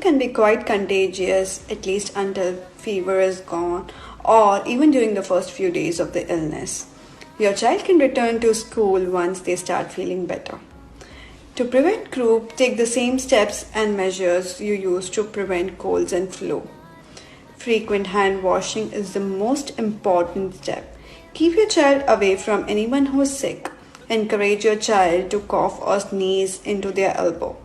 can be quite contagious, at least until fever is gone or even during the first few days of the illness. Your child can return to school once they start feeling better. To prevent croup, take the same steps and measures you use to prevent colds and flu. Frequent hand washing is the most important step. Keep your child away from anyone who is sick. Encourage your child to cough or sneeze into their elbow.